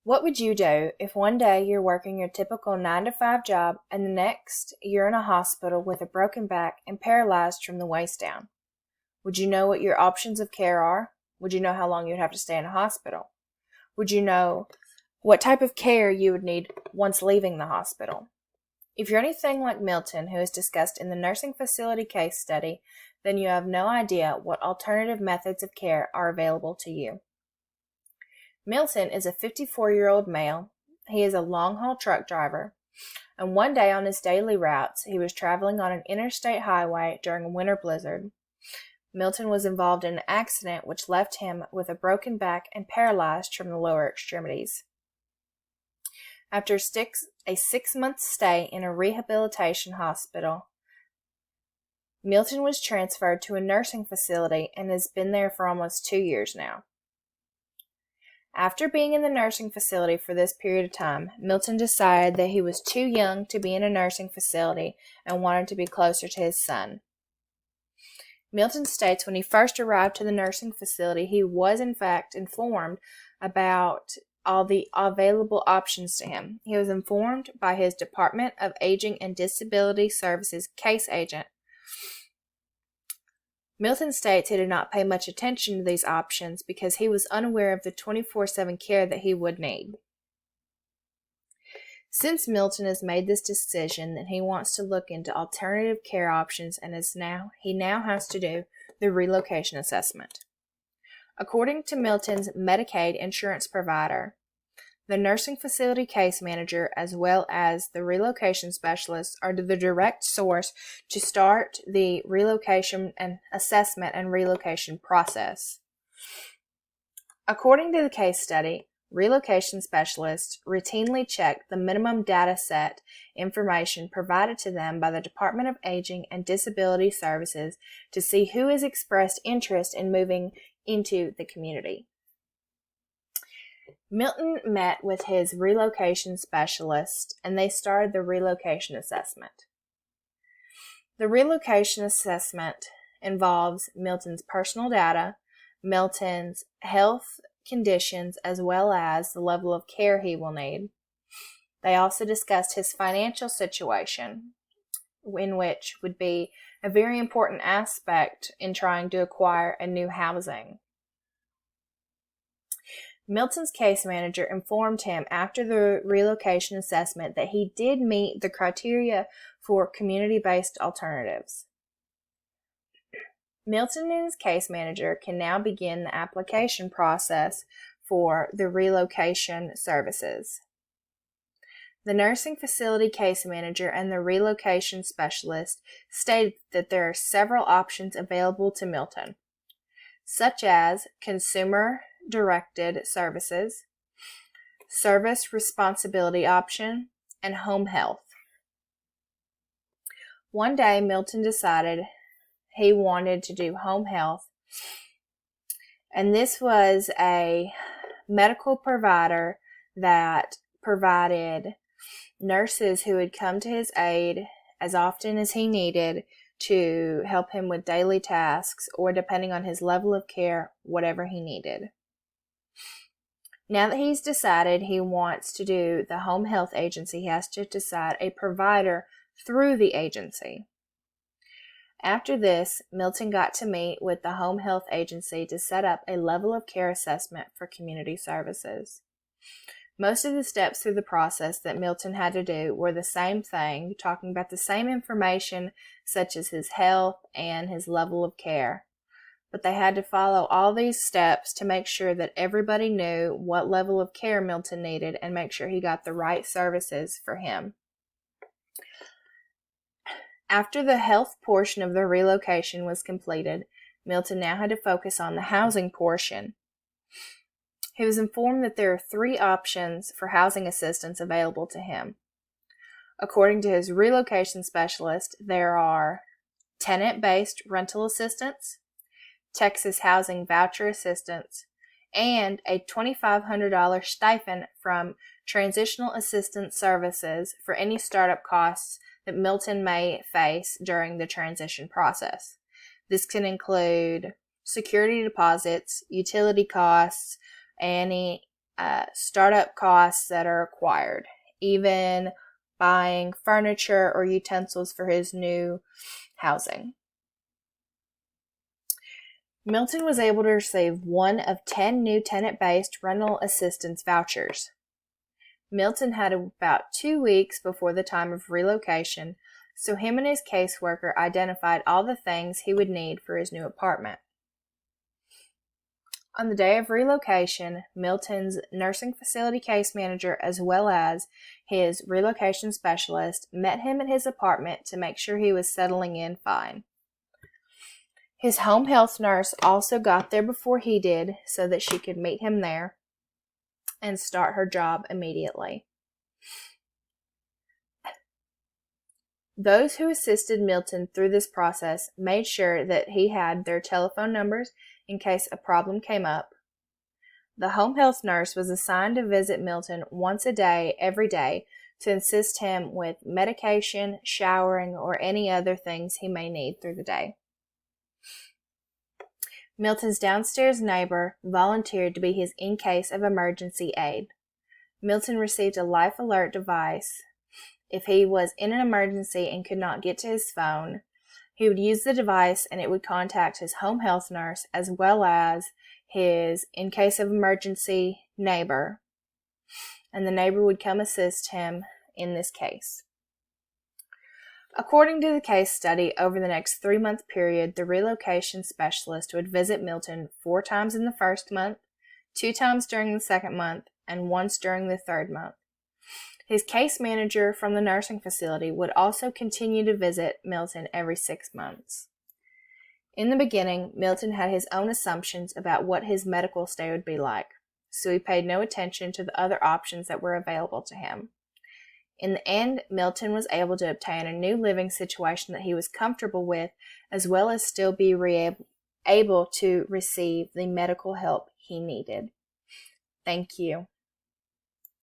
What would you do if one day you're working your typical 9 to 5 job and the next you're in a hospital with a broken back and paralyzed from the waist down? Would you know what your options of care are? Would you know how long you'd have to stay in a hospital? Would you know what type of care you would need once leaving the hospital? If you're anything like Milton, who is discussed in the nursing facility case study, then you have no idea what alternative methods of care are available to you. Milton is a 54-year-old male. He is a long-haul truck driver, and one day on his daily routes, he was traveling on an interstate highway during a winter blizzard. Milton was involved in an accident which left him with a broken back and paralyzed from the lower extremities. After a 6-month stay in a rehabilitation hospital, Milton was transferred to a nursing facility and has been there for almost 2 years now. After being in the nursing facility for this period of time, Milton decided that he was too young to be in a nursing facility and wanted to be closer to his son. Milton states when he first arrived to the nursing facility, he was in fact informed about all the available options to him. He was informed by his Department of Aging and Disability Services case agent. Milton states he did not pay much attention to these options because he was unaware of the 24/7 care that he would need. Since Milton has made this decision that he wants to look into alternative care options and he now has to do the relocation assessment. According to Milton's Medicaid insurance provider, the nursing facility case manager as well as the relocation specialist are the direct source to start the relocation and assessment and relocation process. According to the case study, relocation specialists routinely check the minimum data set information provided to them by the Department of Aging and Disability Services to see who has expressed interest in moving into the community. Milton met with his relocation specialist and they started the relocation assessment. The relocation assessment involves Milton's personal data, Milton's health conditions, as well as the level of care he will need. They also discussed his financial situation, in which would be a very important aspect in trying to acquire a new housing. Milton's case manager informed him after the relocation assessment that he did meet the criteria for community-based alternatives. Milton and his case manager can now begin the application process for the relocation services. The nursing facility case manager and the relocation specialist stated that there are several options available to Milton, such as consumer-directed services, service responsibility option, and home health. One day, Milton decided he wanted to do home health, and this was a medical provider that provided nurses who would come to his aid as often as he needed to help him with daily tasks or, depending on his level of care, whatever he needed. Now that he's decided he wants to do the home health agency, he has to decide a provider through the agency. After this, Milton got to meet with the home health agency to set up a level of care assessment for community services. Most of the steps through the process that Milton had to do were the same thing, talking about the same information such as his health and his level of care. But they had to follow all these steps to make sure that everybody knew what level of care Milton needed and make sure he got the right services for him. After the health portion of the relocation was completed, Milton now had to focus on the housing portion. He was informed that there are 3 options for housing assistance available to him. According to his relocation specialist, there are tenant-based rental assistance, Texas Housing Voucher Assistance, and a $2,500 stipend from Transitional Assistance Services for any startup costs that Milton may face during the transition process. This can include security deposits, utility costs, any startup costs that are required, even buying furniture or utensils for his new housing. Milton was able to receive one of 10 new tenant-based rental assistance vouchers. Milton had about 2 weeks before the time of relocation, so him and his caseworker identified all the things he would need for his new apartment. On the day of relocation, Milton's nursing facility case manager, as well as his relocation specialist, met him at his apartment to make sure he was settling in fine. His home health nurse also got there before he did so that she could meet him there and start her job immediately. Those who assisted Milton through this process made sure that he had their telephone numbers in case a problem came up. The home health nurse was assigned to visit Milton once a day, every day, to assist him with medication, showering, or any other things he may need through the day. Milton's downstairs neighbor volunteered to be his in case of emergency aid. Milton received a life alert device. If he was in an emergency and could not get to his phone, he would use the device and it would contact his home health nurse as well as his in case of emergency neighbor, and the neighbor would come assist him in this case. According to the case study, over the next 3-month period, the relocation specialist would visit Milton 4 times in the first month, 2 times during the second month, and once during the third month. His case manager from the nursing facility would also continue to visit Milton every 6 months. In the beginning, Milton had his own assumptions about what his medical stay would be like, so he paid no attention to the other options that were available to him. In the end, Milton was able to obtain a new living situation that he was comfortable with, as well as still be able to receive the medical help he needed. Thank you.